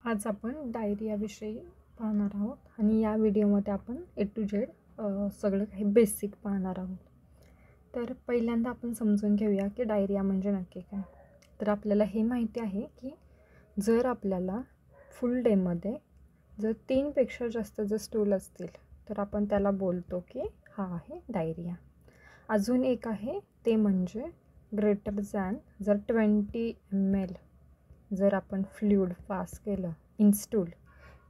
आज आपण डायरियाविषयी पाहणार आहोत आणि या व्हिडिओमध्ये आपण ए टू झेड सगळं काही बेसिक पाहणार आहोत. तर पहिल्यांदा आपण समजून घेऊया की डायरिया म्हणजे नक्की काय. तर आपल्याला हे माहिती आहे की जर आपल्याला फुल डेमध्ये जर 3पेक्षा जास्त जर स्टूल असतील तर आपण त्याला बोलतो की हा आहे डायरिया. अजून एक आहे ते म्हणजे ग्रेटर दॅन जर 20 ml जर आपण फ्लूइड पास केलं इन स्टूल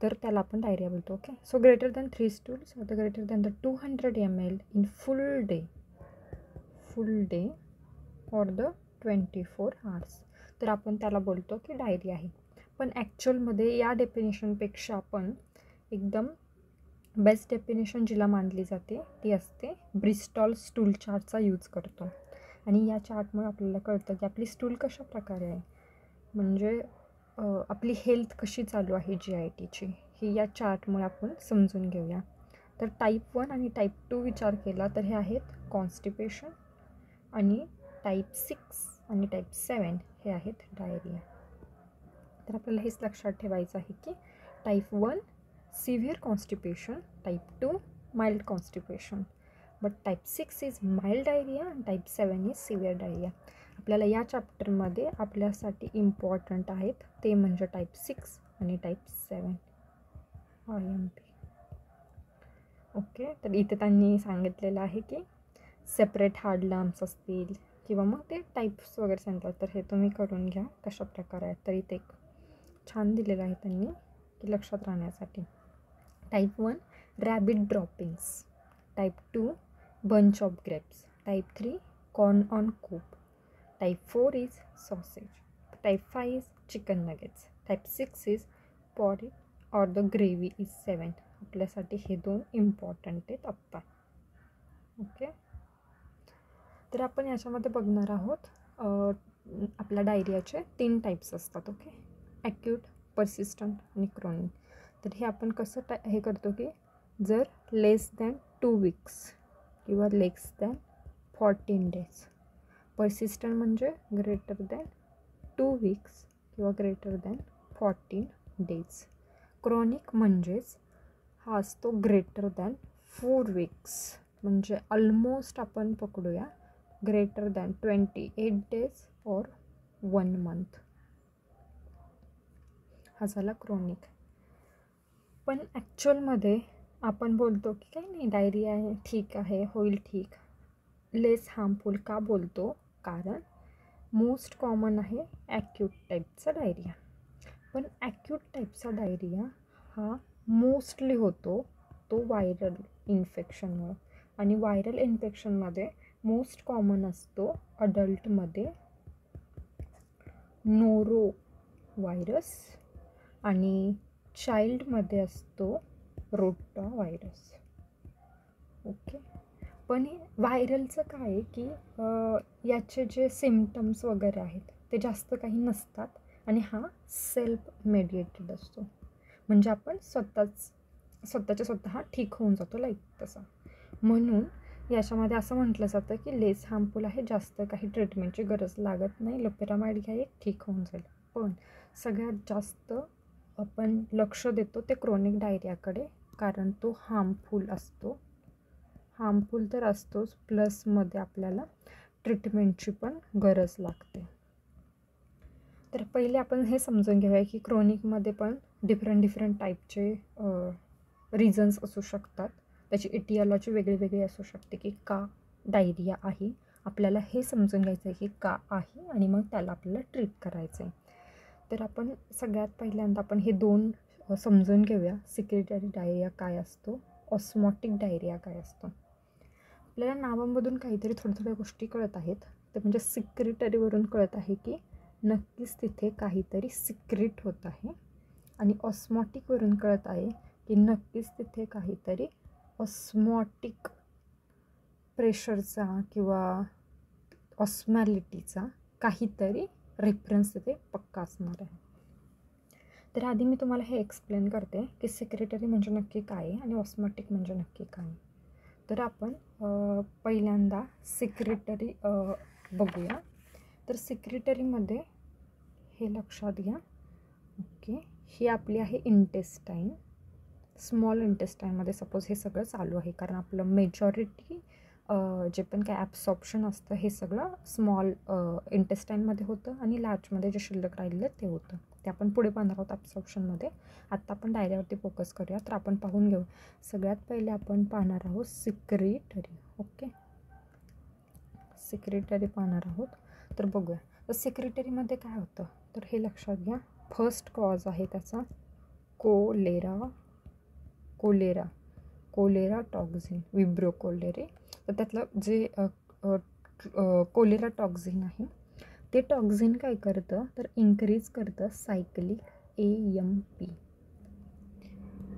तर त्याला आपण डायरिया बोलतो. Okay, so greater than 3 stools or greater than the 200 ml in full day or the 24 hours तर आपण त्याला बोलतो की डायरिया आहे. पण ॲक्च्युअलमध्ये या डेफिनेशनपेक्षा आपण एकदम बेस्ट डेफिनेशन जिला मानली जाते ती असते ब्रिस्टॉल स्टूल चार्टचा यूज करतो. आणि या चार्टमुळे आपल्याला कळतं की आपली स्टूल कशा प्रकारे आहे, म्हणजे आपली हेल्थ कशी चालू आहे GITची, ही या चार्टमुळे आपण समजून घेऊया. तर टाईप 1 आणि टाईप 2 विचार केला तर हे आहेत कॉन्स्टिपेशन, आणि टाईप 6 आणि टाईप 7 हे आहेत डायरिया. तर आपल्याला हेच लक्षात ठेवायचं आहे की type 1 severe constipation, type 2 mild constipation, but type 6 is mild diarrhoea आणि टाईप 7 इज सिव्हिअर डायरिया. आपल्याला या चॅप्टरमध्ये आपल्यासाठी इम्पॉर्टंट आहेत ते म्हणजे टाईप 6 आणि टाईप 7 IMP. ओके, तर इथे त्यांनी सांगितलेलं आहे की सेपरेट हार्ड लम्प्स असतील किंवा मग ते टाईप्स वगैरे सांगतात, तर हे तुम्ही करून घ्या कशा प्रकारे आहेत. तर इथे एक छान दिलेलं आहे त्यांनी की लक्षात राहण्यासाठी. Type 1 rabbit droppings, type 2 bunch of grapes, type 3 corn on cob, type 4 is sausage, type 5 is chicken nuggets, type 6 is porridge or the gravy is 7. आपल्यासाठी हे 2 इम्पॉर्टंट आहेत आत्ता. ओके, तर आपण याच्यामध्ये बघणार आहोत आपल्या डायरियाचे 3 टाईप्स असतात. ओके, ॲक्यूट, परसिस्टंट आणि क्रोनिक. तर हे आपण कसं हे करतो की जर लेस दॅन 2 weeks किंवा लेस दॅन 14 days, परसिस्टंट म्हणजे ग्रेटर दॅन 2 weeks किंवा ग्रेटर दॅन 14 days, क्रोनिक म्हणजेच हा असतो ग्रेटर दॅन 4 weeks म्हणजे ऑलमोस्ट आपण पकडूया ग्रेटर दॅन 28 days और 1 month. हा झाला क्रोनिक. पण ॲक्च्युअलमध्ये आपण बोलतो की काही नाही डायरिया आहे, ठीक आहे, होईल ठीक, लेस हार्मफुल का बोलतो, कारण मोस्ट कॉमन आहे ॲक्यूट टाईपचा डायरिया. पण ॲक्यूट टाईपचा डायरिया हा मोस्टली होतो तो व्हायरल इन्फेक्शनमुळे, आणि व्हायरल इन्फेक्शनमध्ये मोस्ट कॉमन असतो अडल्टमध्ये नोरो व्हायरस आणि चाइल्डमध्ये असतो रोटा व्हायरस. ओके, पण व्हायरलचं काय आहे की याचे जे सिम्पटम्स वगैरे आहेत ते जास्त काही नसतात आणि हा सेल्फ मेडिएटेड असतो, म्हणजे आपण स्वतः ठीक होऊन जातो लाईक तसा. म्हणून याच्यामध्ये असं म्हटलं जातं की लेस हार्मफुल आहे, जास्त काही ट्रीटमेंटची गरज लागत नाही, लोपेरामाइड घ्या एक ठीक होऊन जाईल. पण सगळ्यात जास्त आपण लक्ष देतो ते क्रोनिक डायरियाकडे, कारण तो हार्मफुल असतो. हार्मफुल तर असतोच, प्लसमध्ये आपल्याला ट्रीटमेंटची पण गरज लागते. तर पहिले आपण हे समजून घेऊया की क्रोनिकमध्ये पण डिफरंट टाईपचे रिझन्स असू शकतात, त्याची एटिओलॉजी वेगळी असू शकते की का डायरिया आहे. आपल्याला हे समजून घ्यायचं आहे की का आहे आणि मग त्याला आपल्याला ट्रीट करायचं आहे. तर आपण सगळ्यात पहिल्यांदा आपण हे 2 समजून घेऊया. सिक्रेटरी डायरिया काय असतो, ऑस्मॉटिक डायरिया काय असतो. आपल्याला नावांमधून काहीतरी थोड्या गोष्टी कळत आहेत. ते म्हणजे सिक्रेटरीवरून कळत आहे की नक्कीच तिथे काहीतरी सिक्रेट होत आहे, आणि ऑस्मॉटिकवरून कळत आहे की नक्कीच तिथे काहीतरी ऑस्मॉटिक प्रेशरचा किंवा ऑस्मॅलिटीचा काहीतरी रेफरन्स तिथे पक्का असणार आहे. तर आधी मी तुम्हाला हे एक्सप्लेन करते की सिक्रेटरी म्हणजे नक्की काय आहे आणि ऑस्मॉटिक म्हणजे नक्की काय आहे. तर आपण पहिल्यांदा सिक्रेटरी बघूया. तर सिक्रेटरीमध्ये हे लक्षात घ्या. ओके, ही आपली आहे इंटेस्टाईन. स्मॉल इंटेस्टाईनमध्ये सपोज हे सगळं चालू आहे, कारण आपलं मेजॉरिटी जे पण काय ॲब्सॉर्प्शन असतं हे सगळं स्मॉल इंटेस्टाईनमध्ये होतं आणि लार्जमध्ये जे शिल्लक राहिलेलं ते होतं. ते आपण पुढे पाहणार आहोत ॲब्सॉर्प्शनमध्ये. आत्ता आपण डायरियावरती फोकस करूया. तर आपण पाहून घेऊ. सगळ्यात पहिले आपण पाहणार आहोत सिक्रेटरी. ओके, सिक्रेटरी पाहणार आहोत. तर बघूया, तर सिक्रेटरीमध्ये काय होतं, तर हे लक्षात घ्या. फर्स्ट कॉज आहे त्याचा कोलेरा टॉक्झिन, विब्रो कोलेरे. तर त्यातलं जे कोलेरा टॉक्झिन आहे ते टॉक्झिन काय करतं, तर इन्क्रीज करतं सायक्लिक AMP.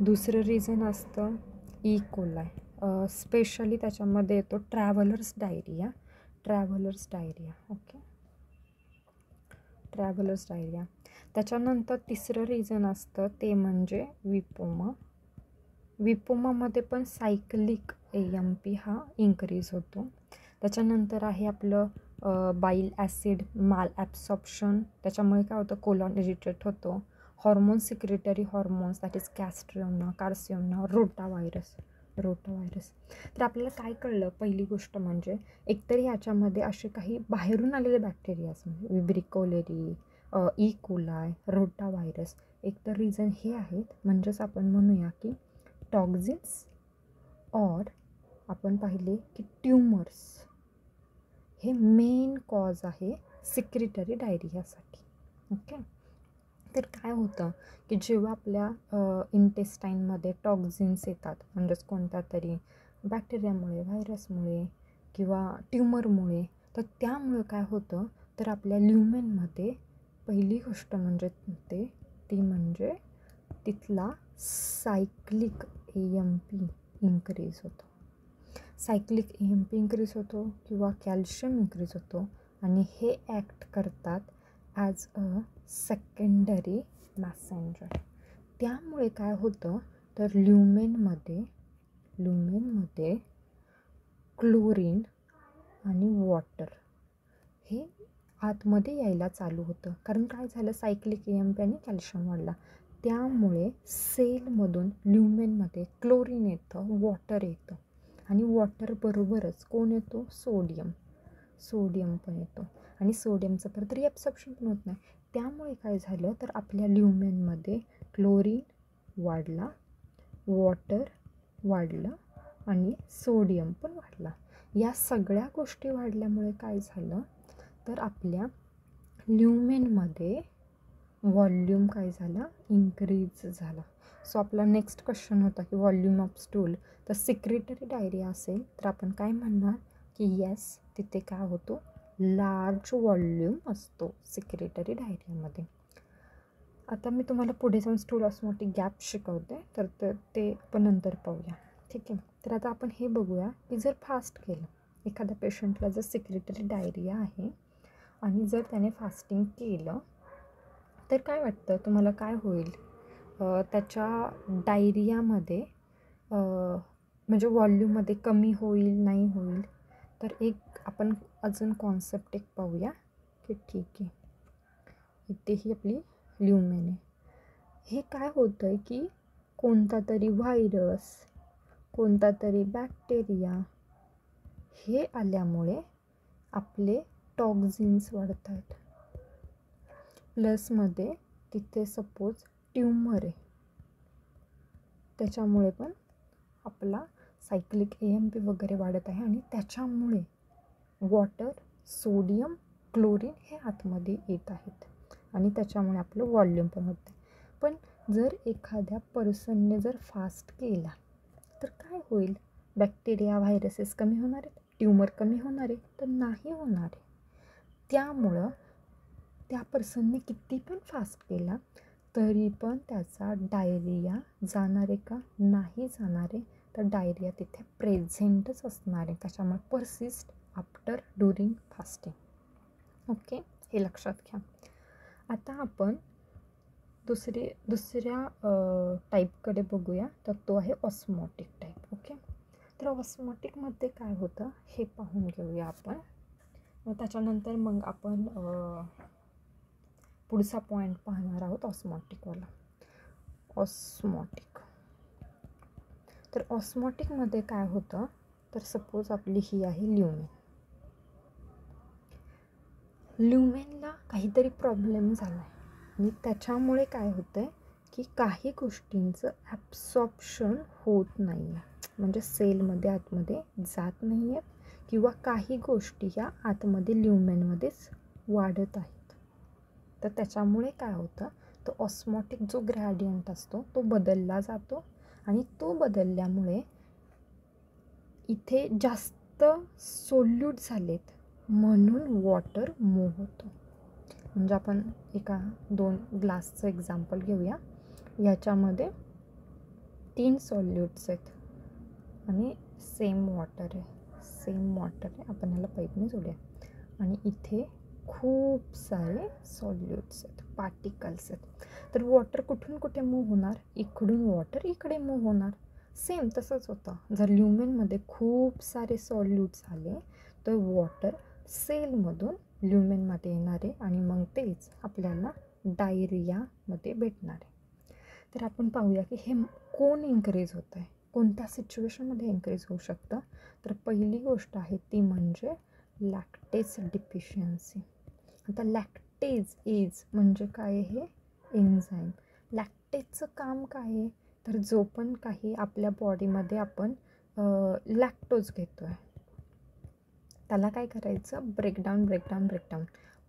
दुसरं रिझन असतं ई कोलाय. स्पेशली त्याच्यामध्ये येतो travellers diarrhoea. Okay, travellers diarrhoea. त्याच्यानंतर तिसरं रिझन असतं ते म्हणजे विपोमामध्ये पण सायक्लिक AMP हा इन्क्रीज होतो. त्याच्यानंतर आहे आपलं बाईल ॲसिड माल ॲब्सॉर्प्शन. त्याच्यामुळे काय होतं, कोलॉन इरिटेट होतो. Hormone secretory hormones, that is gastrinoma, carcinoma, rotavirus. तर आपल्याला काय कळलं, पहिली गोष्ट म्हणजे एकतरी याच्यामध्ये असे काही बाहेरून आलेले बॅक्टेरियाज म्हणजे विब्रिकोलेरी, ई कोलाय, रोटाव्हायरस, एकतर रिझन हे आहेत. म्हणजेच आपण म्हणूया की टॉक्झिन्स और आपण पाहिले की ट्यूमर्स हे मेन कॉज आहे सिक्रेटरी डायरियासाठी. ओके, तर काय होतं की जेव्हा आपल्या इंटेस्टाईनमध्ये टॉक्झिन्स येतात, म्हणजेच कोणत्या तरी बॅक्टेरियामुळे, व्हायरसमुळे किंवा ट्यूमरमुळे, तर त्यामुळे काय होतं, तर आपल्या ल्युमेनमध्ये पहिली गोष्ट म्हणजे ती म्हणजे तिथला सायक्लिक AMP इन्क्रीज होतो. सायक्लिक AMP इन्क्रीज होतो किंवा कॅल्शियम इन्क्रीज होतो आणि हे ॲक्ट करतात ॲज अ सेकंडरी मॅसेंजर. त्यामुळे काय होतं, तर ल्युमेनमध्ये क्लोरीन आणि वॉटर हे आतमध्ये यायला चालू होतं. कारण काय झालं, सायक्लिक AMP आणि कॅल्शियम वाढला. त्यामुळे सेलमधून ल्युमेनमध्ये क्लोरीन येतं, वॉटर येतं आणि वॉटरबरोबरच कोण येतो, सोडियम पण येतो. आणि सोडियमचं परत रिॲब्सॉर्प्शन पण होत नाही. त्यामुळे काय झालं, तर आपल्या ल्युमेनमध्ये क्लोरीन वाढला, वॉटर वाढलं आणि सोडियम पण वाढला. या सगळ्या गोष्टी वाढल्यामुळे काय झालं, तर आपल्या ल्युमेनमध्ये व्हॉल्यूम काय झाला, इन्क्रीज झाला. सो आपला नेक्स्ट क्वेश्चन होता की व्हॉल्यूम ऑफ स्टूल. तर सिक्रेटरी डायरिया असेल तर आपण काय म्हणणार की येस, तिथे काय होतो, लार्ज व्हॉल्यूम असतो सिक्रेटरी डायरियामध्ये. आता मी तुम्हाला पुढे जाऊन स्टूल ऑस्मोटिक गॅप शिकवते, तर ते आपण नंतर पाहूया. ठीक आहे, तर आता आपण हे बघूया की जर फास्ट केलं, एखाद्या पेशंटला जर सिक्रेटरी डायरिया आहे आणि जर त्याने फास्टिंग केलं तर काय वाटतं तुम्हाला, काय होईल, त्याच्या डायरियामध्ये म्हणजे व्हॉल्यूममध्ये कमी होईल, नाही होईल. तर एक आपण अजून कॉन्सेप्ट एक पाहूया की ठीक आहे, इथेही आपली ल्युमेन आहे. हे काय होतं आहे की कोणता तरी व्हायरस, कोणता तरी बॅक्टेरिया हे आल्यामुळे आपले टॉक्झिन्स वाढत आहेत. प्लसमध्ये तिथे सपोज ट्यूमर आहे, त्याच्यामुळे पण आपला सायक्लिक AMP वगैरे वाढत आहे आणि त्याच्यामुळे वॉटर, सोडियम, क्लोरीन हे आतमध्ये येत आहेत आणि त्याच्यामुळे आपलं व्हॉल्यूम पण होतं. पण जर एखाद्या पर्सनने जर फास्ट केला तर काय होईल, बॅक्टेरिया, व्हायरसेस कमी होणार आहेत, ट्यूमर कमी होणार आहे, तर नाही होणार आहे. त्यामुळं त्या पर्सनने किती पण फास्ट केला तरी पण त्याचा डायरिया जाणार आहे का, नाही जाणार आहे. तर डायरिया तिथे प्रेझेंटच असणार आहे. त्याच्यामुळे persist after during fasting. Okay, हे लक्षात घ्या. आता आपण दुसऱ्या टाईपकडे बघूया, तर तो आहे ऑस्मोटिक टाईप. ओके, तर ऑस्मोटिकमध्ये काय होतं हे पाहून घेऊया आपण. त्याच्यानंतर मग आपण पुढचा पॉईंट पाहणार आहोत ऑस्मोटिकवाला. ऑस्मॉटिक. तर ऑस्मॉटिकमध्ये काय होतं, तर सपोज आपली ही आहे ल्युमेन. ल्युमेनला काहीतरी प्रॉब्लेम झाला आहे आणि त्याच्यामुळे काय होतं आहे की काही गोष्टींचं ॲब्सॉर्प्शन होत नाही आहे, म्हणजे सेलमध्ये आतमध्ये जात नाही आहे किंवा काही गोष्टी ह्या आतमध्ये ल्युमेनमध्येच वाढत आहेत. तर त्याच्यामुळे काय होतं, तो ऑस्मॉटिक जो ग्रॅडियंट असतो तो बदलला जातो आणि तो बदलल्यामुळे इथे जास्त सोल्यूट झालेत म्हणून वॉटर मूव्ह होतं. म्हणजे आपण एका 2 ग्लासचं एक्झाम्पल घेऊया. याच्यामध्ये 3 सॉल्यूट्स आहेत आणि सेम वॉटर आहे. आपण ह्याला पाईपने जोडूया आणि इथे खूप सारे सॉल्यूट्स आहेत, पार्टिकल्स आहेत. तर वॉटर कुठून कुठे मूव्ह होणार, इकडून वॉटर इकडे मूव्ह होणार. सेम तसंच होतं. जर ल्युमेनमध्ये खूप सारे सॉल्यूट्स आले तर वॉटर सेलमधून ल्युमेनमध्ये येणार आहे आणि मग तेच आपल्याला डायरियामध्ये भेटणार आहे. तर आपण पाहूया की हे कोण इन्क्रीज होतं आहे, कोणत्या सिच्युएशनमध्ये इन्क्रीज होऊ शकतं. तर पहिली गोष्ट आहे ती म्हणजे लॅक्टेज डिफिशियन्सी. आता लॅक्टेज इज म्हणजे काय, हे एन्झाईम. लॅक्टेजचं काम काय आहे, तर जो पण काही आपल्या बॉडीमध्ये आपण लॅक्टोज घेतो आहे त्याला काय करायचं, ब्रेकडाऊन.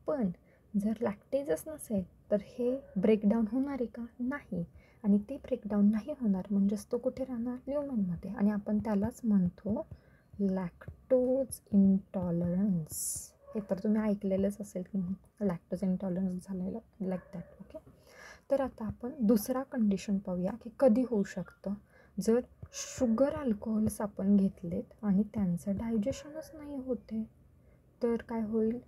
पण जर लॅक्टेजच नसेल तर हे ब्रेकडाऊन होणार आहे का, नाही. आणि ते ब्रेकडाऊन नाही होणार म्हणजेच तो कुठे राहणार, ल्युमेनमध्ये. आणि आपण त्यालाच म्हणतो लॅक्टोज इंटॉलरन्स. हे तर तुम्ही ऐकलेलंच असेल की लॅक्टोज इंटॉलरन्स झालेलं, लाईक दॅट. ओके. तर आता आपण दुसरा कंडिशन पाहूया की कधी होऊ शकतं. जर शुगर अल्कोहोल्स आपण घेतलेत आणि त्यांचं डायजेशनच नाही होते तर काय होईल,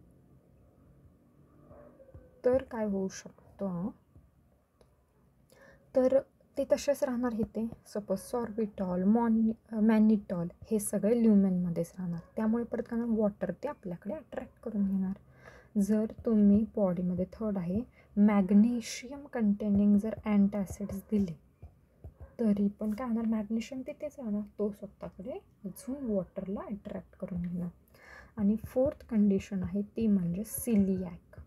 तर काय होऊ शकतं, तर ते तसेच राहणार इथे. सपोज सॉर्बिटॉल, मॅनिटॉल हे सगळे ल्युमेनमध्येच राहणार. त्यामुळे परत काय वॉटर ते आपल्याकडे अट्रॅक्ट करून घेणार. जर तुम्ही बॉडीमध्ये थर्ड आहे मॅग्नेशियम कंटेनिंग जर अँटासिड्स दिले तरी पण काय होणार, मॅग्नेशियम तिथेच राहणार, तो स्वतःकडे अजून वॉटरला अट्रॅक्ट करून घेणार. आणि फोर्थ कंडिशन आहे ती म्हणजे सिलिॲक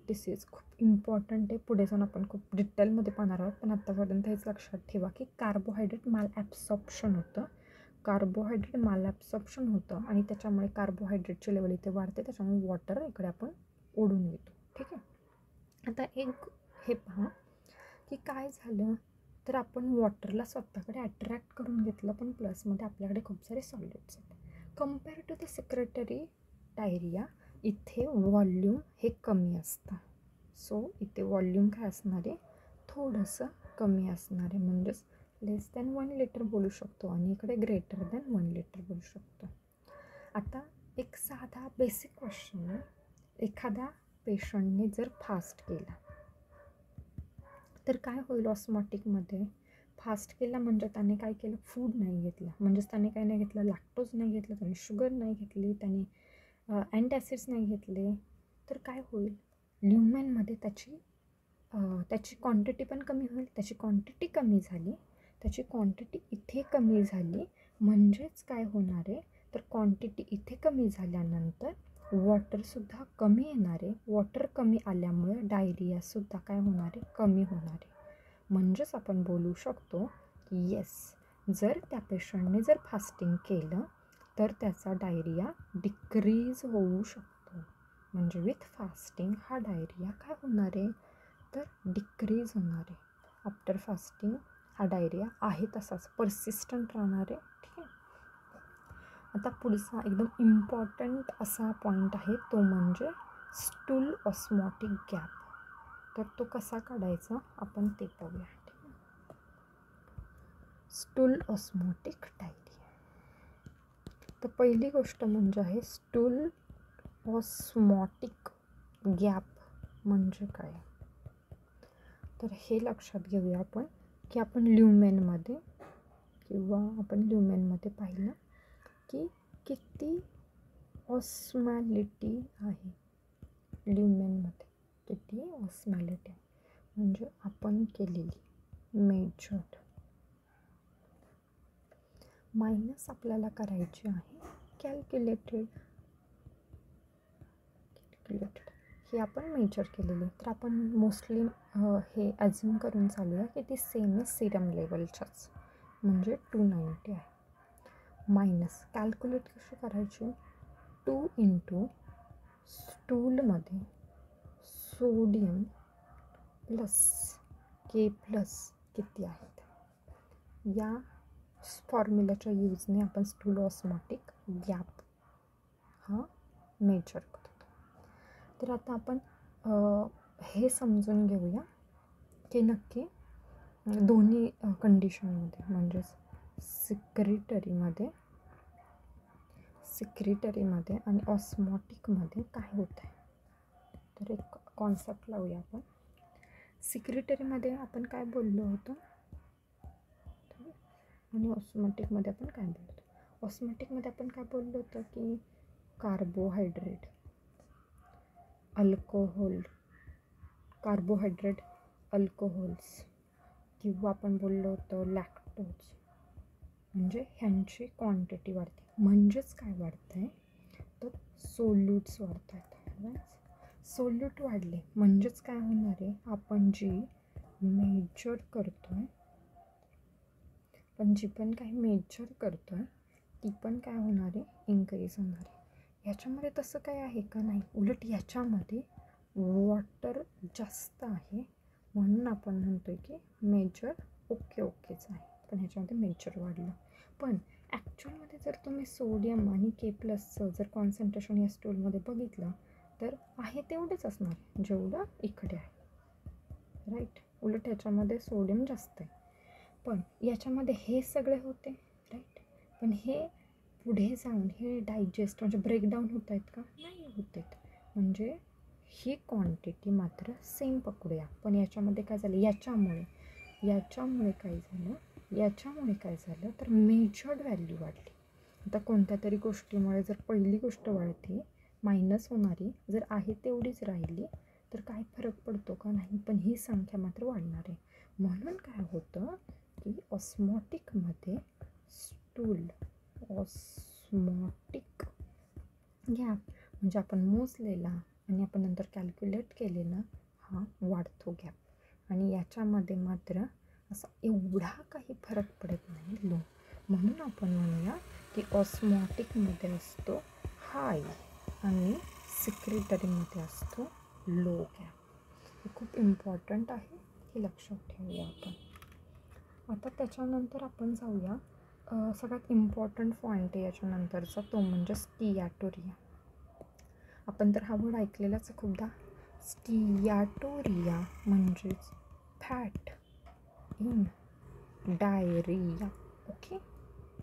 डिसीज. खूप इम्पॉर्टंट आहे, पुढे जाऊन आपण खूप डिटेलमध्ये पाहणार आहोत. पण आत्तापर्यंत हेच लक्षात ठेवा की कार्बोहायड्रेट माल ॲब्सॉर्प्शन होतं आणि त्याच्यामुळे कार्बोहायड्रेटची लेवल इथे वाढते, त्याच्यामुळे वॉटर इकडे आपण ओढून घेतो. ठीक आहे. आता एक हे पहा की काय झालं, तर आपण वॉटरला स्वतःकडे अट्रॅक्ट करून घेतलं पण प्लसमध्ये आपल्याकडे खूप सारे सॉल्युट्स आहेत. Compare to the secretory diarrhea इथे व्हॉल्यूम हे कमी असतं. सो इथे व्हॉल्यूम काय असणार आहे, थोडंसं कमी असणार आहे, म्हणजेच लेस दॅन 1 लिटर बोलू शकतो आणि इकडे ग्रेटर दॅन 1 लिटर बोलू शकतो. आता एक साधा बेसिक क्वेश्चन आहे, एखाद्या पेशंटने जर फास्ट केला तर काय होईल, ऑस्मॉटिकमध्ये फास्ट केला म्हणजे त्याने काय केलं, फूड नाही घेतलं, म्हणजेच त्याने काय नाही घेतलं, लॅक्टोज नाही घेतलं, त्याने शुगर नाही घेतली, त्याने अँटॅसिड्स नाही घेतले, तर काय होईल, ल्युमेनमध्ये त्याची क्वांटिटी पण कमी होईल. त्याची क्वांटिटी कमी झाली, त्याची क्वांटिटी इथे कमी झाली म्हणजेच काय होणार आहे, तर क्वांटिटी इथे कमी झाल्यानंतर वॉटरसुद्धा कमी येणार आहे. वॉटर कमी आल्यामुळे डायरियासुद्धा काय होणार आहे, कमी होणार आहे. म्हणजेच आपण बोलू शकतो की येस, जर त्या पेशंटने जर फास्टिंग केलं तर त्याचा डायरिया डिक्रीज होऊ शकतो. म्हणजे विथ फास्टिंग हा डायरिया काय होणार आहे, तर डिक्रीज होणार आहे. आफ्टर फास्टिंग हा डायरिया आहे तसाच परसिस्टंट राहणार आहे. ठीक आहे. आता पुढचा एकदम इम्पॉर्टंट असा पॉईंट आहे तो म्हणजे स्टूल ऑस्मॉटिक गॅप. तर तो कसा काढायचा आपण ते पाहूया. ठीक आहे. Stool osmotic diarrhoea. तर पहिली गोष्ट म्हणजे आहे स्टूल ऑस्मॉटिक गॅप म्हणजे काय. तर हे लक्षात घेऊया आपण की आपण ल्युमेनमध्ये पाहिलं की किती ऑस्मॅलिटी आहे ल्युमेनमध्ये, किती ऑस्मॅलिटी आहे. म्हणजे आपण केलेली मेजर्ड, मायनस आपल्याला करायची आहे कॅल्क्युलेटेड हे आपण मेजर केलेली. तर आपण मोस्टली हे ॲझ्युम करून चालूया की ती सेम आहे सिरम लेवलच्याच, म्हणजे 290 आहे. मायनस कॅल्क्युलेट कशी करायची, 2 इंटू स्टूलमध्ये सोडियम प्लस के प्लस किती आहेत, या फॉर्म्युलाच्या यूजने आपण स्टूल ऑस्मॉटिक गॅप हा मेजर करतो. तर आता आपण हे समजून घेऊया की नक्की दोन्ही कंडिशनमध्ये, म्हणजेच सिक्रिटरीमध्ये आणि ऑस्मॉटिकमध्ये काय होतं आहे. तर एक कॉन्सेप्ट लावूया आपण. सिक्रिटरीमध्ये आपण काय बोललो होतो आणि ऑस्मॉटिकमध्ये आपण काय बोललो होतो. ऑस्मॉटिकमध्ये आपण काय बोललो होतो की कार्बोहायड्रेट, कार्बोहायड्रेट अल्कोहोल्स, किंवा आपण बोललो होतो लॅक्टोज, म्हणजे ह्यांची क्वांटिटी वाढते. म्हणजेच काय वाढतं आहे, तर सोल्यूट्स वाढत आहेत. सोल्यूट वाढले म्हणजेच काय होणार आहे, आपण जी मेजर करतोय ती पण काय होणार आहे, इन्क्रीज होणार आहे. ह्याच्यामध्ये तसं काय आहे का, नाही. उलट ह्याच्यामध्ये वॉटर जास्त आहे, म्हणून आपण म्हणतोय की मेजर ओकेच आहे, पण ह्याच्यामध्ये मेजर वाढलं. पण ॲक्च्युअलमध्ये जर तुम्ही सोडियम आणि के प्लसचं जर कॉन्सन्ट्रेशन या स्टूलमध्ये बघितलं तर आहे तेवढेच असणार जेवढं इकडे आहे, राईट. उलट ह्याच्यामध्ये सोडियम जास्त आहे, पण याच्यामध्ये हे सगळे होते, राईट. पण हे पुढे जाऊन हे डायजेस्ट म्हणजे ब्रेकडाऊन होत आहेत का, नाही होत आहेत. म्हणजे ही क्वांटिटी मात्र सेम पकडूया. पण याच्यामध्ये काय झालं, याच्यामुळे काय झालं तर मेजर्ड व्हॅल्यू वाढली. आता कोणत्या तरी गोष्टीमुळे जर पहिली गोष्ट वाढते, मायनस होणारी जर आहे तेवढीच राहिली तर काय फरक पडतो का, नाही. पण ही संख्या मात्र वाढणार आहे. म्हणून काय होतं की ऑस्मॉटिकमध्ये ऑस्मॉटिक गॅप म्हणजे आपण मोजलेला आणि आपण नंतर कॅल्क्युलेट केलेला हा वाढतो गॅप, आणि याच्यामध्ये मात्र असा एवढा काही फरक पडत नाही लो. म्हणून आपण म्हणूया की ऑस्मॉटिकमध्ये असतो हाय आणि सिक्रिटरीमध्ये असतो लो गॅप. हे खूप इम्पॉर्टंट आहे, हे लक्षात ठेवूया आपण. आता त्याच्यानंतर आपण जाऊया सगळ्यात इम्पॉर्टंट पॉईंट आहे याच्यानंतरचा, तो म्हणजे स्टियाटोरिया. आपण तर हा वर्ड ऐकलेलाच खूपदा. स्टियाटोरिया म्हणजेच fat in diarrhoea. Okay,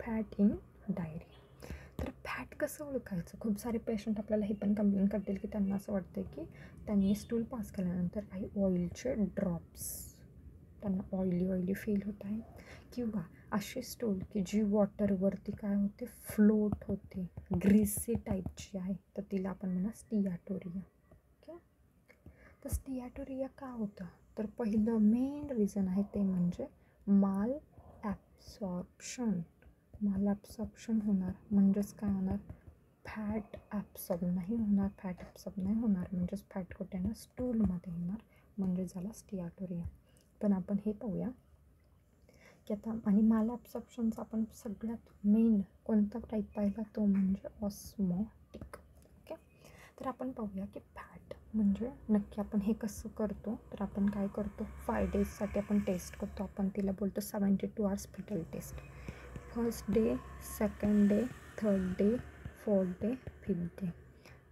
fat in diarrhoea. तर फॅट कसं ओळखायचं, खूप सारे पेशंट आपल्याला हे पण कंप्लेन करतील की त्यांना असं वाटतं की त्यांनी स्टूल पास केल्यानंतर काही ऑइलचे ड्रॉप्स, त्यांना ऑइली फील होत आहे, किंवा अशी स्टूल की जी वॉटरवरती काय होते, फ्लोट होते, ग्रीसी टाईपची आहे, तर तिला आपण म्हणा स्टियाटोरिया. ओके, तर स्टियाटोरिया का होतं, तर पहिलं मेन रिझन आहे ते म्हणजे माल ॲब्सॉर्प्शन होणार. म्हणजेच काय होणार, फॅट ॲब्सॉर्ब नाही होणार, म्हणजेच फॅट कुठे ना स्टूलमध्ये येणार, म्हणजे झाला स्टियाटोरिया. पण आपण हे पाहूया की आता, आणि माल ॲब्सॉर्प्शनचा आपण सगळ्यात मेन कोणता टाईप पाहिला, तो म्हणजे ऑस्मॉटिक. ओके, तर आपण पाहूया की फॅट म्हणजे नक्की आपण हे कसं करतो. तर आपण काय करतो, 5 डेजसाठी आपण टेस्ट करतो. आपण तिला बोलतो 72 hours fetal test. First day, second day, third day, fourth day, 5th day.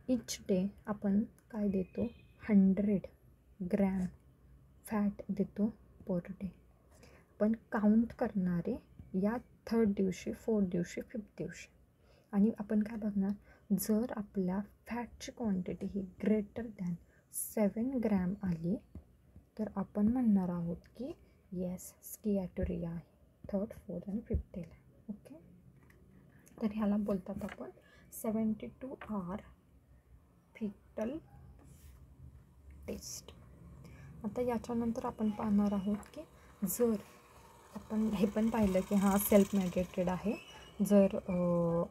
Each day आपण काय देतो, 100 ग्रॅम फॅट देतो पर डे. पण काउंट करणारे या 3rd दिवशी, 4th दिवशी, 5th दिवशी. आणि आपण काय बघणार, जर आपल्या फॅटची क्वांटिटी ही ग्रेटर दॅन 7 ग्रॅम आली तर आपण म्हणणार आहोत की येस स्टियाटोरिया आहे 3rd, 4th आणि 5th डेला. ओके, तर ह्याला बोलतात आपण 72 hour फिटल टेस्ट. आता याच्यानंतर आपण पाहणार आहोत की जर आपण हे पण पाहिलं की हा सेल्फ मेडिकेटेड आहे, जर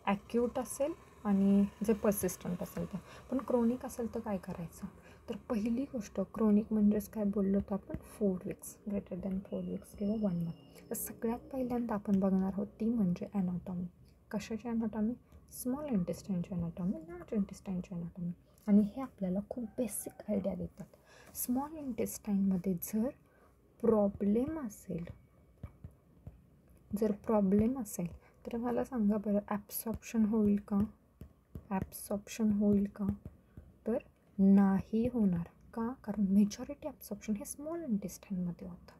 ॲक्यूट असेल आणि जर पर्सिस्टंट असेल तर. पण क्रोनिक असेल तर काय करायचं? तर पहिली गोष्ट, क्रोनिक म्हणजेच काय बोललो तर आपण 4 वीक्स, ग्रेटर दॅन 4 वीक्स किंवा 1 मंथ. तर सगळ्यात पहिल्यांदा आपण बघणार आहोत ती म्हणजे ॲनाटॉमी. कशाची ॲनाटॉमी? स्मॉल इंटेस्टाईनची ॲनाटॉमी, लार्ज इंटेस्टाईनची ॲनाटॉमी. आणि हे आपल्याला खूप बेसिक आयडिया देतात. स्मॉल इंटेस्टाईनमध्ये जर प्रॉब्लेम असेल तर मला सांगा बरं, ॲब्सॉर्प्शन होईल का? तर नाही होणार. का? कारण मेजॉरिटी ॲब्सॉर्प्शन हे स्मॉल इंटेस्टाईनमध्ये होतं,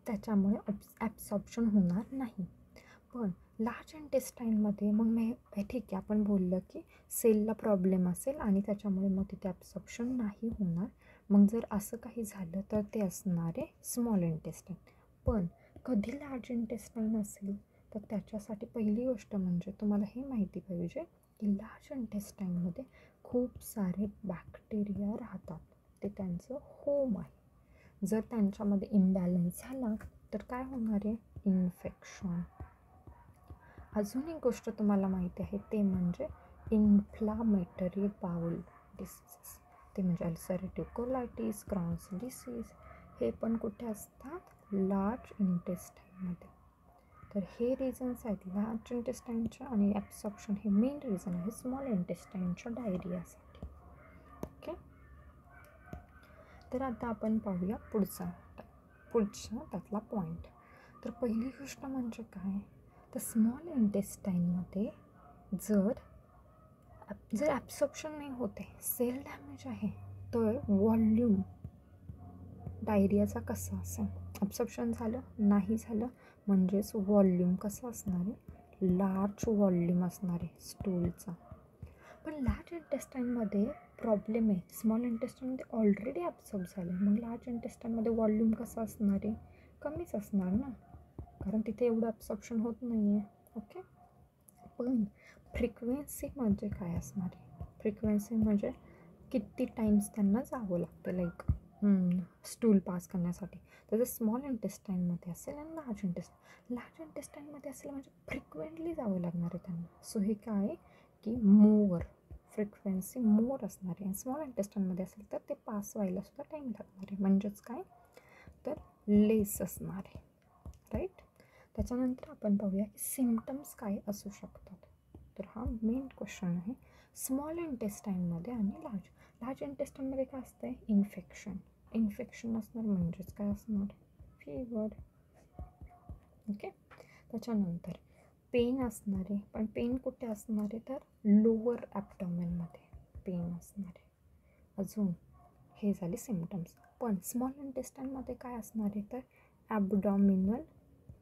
त्याच्यामुळे ॲब्सॉर्प्शन होणार नाही. पण लार्ज इंटेस्टाईनमध्ये मग ठीक आहे, आपण बोललं की सेलला प्रॉब्लेम असेल आणि त्याच्यामुळे मग तिथे ॲब्सॉर्प्शन नाही होणार. मग जर असं काही झालं तर ते असणार आहे स्मॉल इंटेस्टाईन. पण कधी लार्ज इंटेस्टाईन असेल तर त्याच्यासाठी पहिली गोष्ट म्हणजे तुम्हाला हे माहिती पाहिजे की लार्ज इंटेस्टाईनमध्ये खूप सारे बॅक्टेरिया राहतात, ते त्यांचं होम आहे. जर त्यांच्यामध्ये इम्बॅलन्स झाला तर काय होणार आहे? इन्फेक्शन. अजून एक गोष्ट तुम्हाला माहिती आहे ते म्हणजे इन्फ्लामेटरी बाउल डिसीजेस, ते म्हणजे अल्सरेटिव्ह कोलायटिस, क्रॉन्स डिसीज. हे पण कुठे असतात? लार्ज इंटेस्टाईनमध्ये. तर हे रिझन्स आहेत लार्ज इंटेस्टाईनच्या, आणि ॲब्सॉर्प्शन हे मेन रिझन आहे स्मॉल इंटेस्टाईनच्या डायरियासाठी. ओके, तर आता आपण पाहूया पुढचा त्यातला पॉईंट. तर पहिली गोष्ट म्हणजे काय, तर स्मॉल इंटेस्टाईनमध्ये जर ॲब्सॉर्प्शन नाही होते, सेल डॅमेज आहे, तर व्हॉल्यूम डायरियाचा कसा असेल? ॲब्सॉर्प्शन झालं नाही झालं म्हणजेच व्हॉल्यूम कसं असणार आहे? लार्ज व्हॉल्यूम असणार आहे स्टूलचा. पण लार्ज इंटेस्टाईनमध्ये प्रॉब्लेम आहे, स्मॉल इंटेस्टाईनमध्ये ऑलरेडी ॲब्सॉर्ब झालं, मग लार्ज इंटेस्टाईनमध्ये व्हॉल्यूम कसं असणार आहे? कमीच असणार ना, कारण तिथे एवढं ॲब्सॉर्प्शन होत नाही आहे. ओके, पण फ्रिक्वेन्सी म्हणजे काय असणार आहे? फ्रिक्वेन्सी म्हणजे किती टाईम्स त्यांना जावं लागतं लाईक स्टूल पास करण्यासाठी. तर स्मॉल इंटेस्टाईनमध्ये असेल आणि लार्ज इंटेस्टाईनमध्ये असेल म्हणजे फ्रिक्वेंटली जावं लागणार आहे त्यांना. सो हे काय आहे की मोर फ्रिक्वेन्सी मोर असणार आहे. आणि स्मॉल इंटेस्टाईनमध्ये असेल तर ते पास व्हायला सुद्धा टाईम लागणार आहे, म्हणजेच काय तर लेस असणार आहे, राईट. त्याच्यानंतर आपण पाहूया की सिम्पटम्स काय असू शकतात. तर हा मेन क्वेश्चन आहे स्मॉल इंटेस्टाईनमध्ये आणि लार्ज इंटेस्टाईनमध्ये काय असतं आहे? इन्फेक्शन असणार, म्हणजेच काय असणार? फीवर. ओके, त्याच्यानंतर पेन असणार आहे, पण पेन कुठे असणार आहे? तर लोअर ॲब्डॉमेनमध्ये पेन असणार आहे. अजून हे झाले सिम्पटम्स. पण स्मॉल इंटेस्टाईनमध्ये काय असणार आहे? तर ॲब्डॉमिनल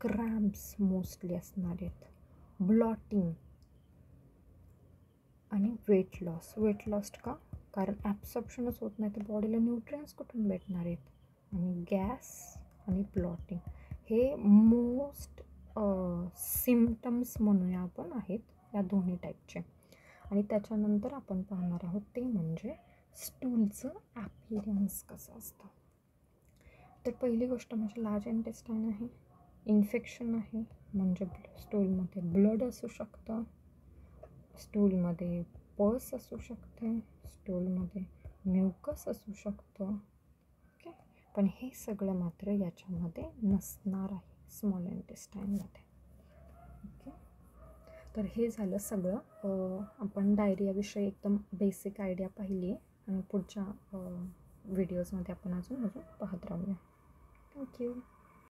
क्रॅम्प्स मोस्टली असणार आहेत, ब्लॉटिंग आणि वेट लॉस का? कारण ॲब्सॉर्प्शनच होत नाही तर बॉडीला न्यूट्रियन्स कुठून भेटणार आहेत? आणि गॅस आणि ब्लॉटिंग हे मोस्ट सिम्पटम्स म्हणूया आपण आहेत या दोन्ही टाईपचे. आणि त्याच्यानंतर आपण पाहणार आहोत ते म्हणजे स्टूलचं ॲपिरियन्स कसं असतं. तर पहिली गोष्ट म्हणजे लार्ज इंटेस्टाईन आहे, इन्फेक्शन आहे, म्हणजे स्टूलमध्ये ब्लड असू शकतं, स्टूलमध्ये पस असू शकते, स्टूलमध्ये म्युकस असू शकतं. ओके, पण हे सगळं मात्र याच्यामध्ये नसणार आहे स्मॉल इंटेस्टाईनमध्ये. ओके, तर हे झालं सगळं. आपण डायरियाविषयी एकदम बेसिक आयडिया पाहिली आहे आणि पुढच्या व्हिडिओजमध्ये आपण अजून पाहत राहूया. थँक्यू.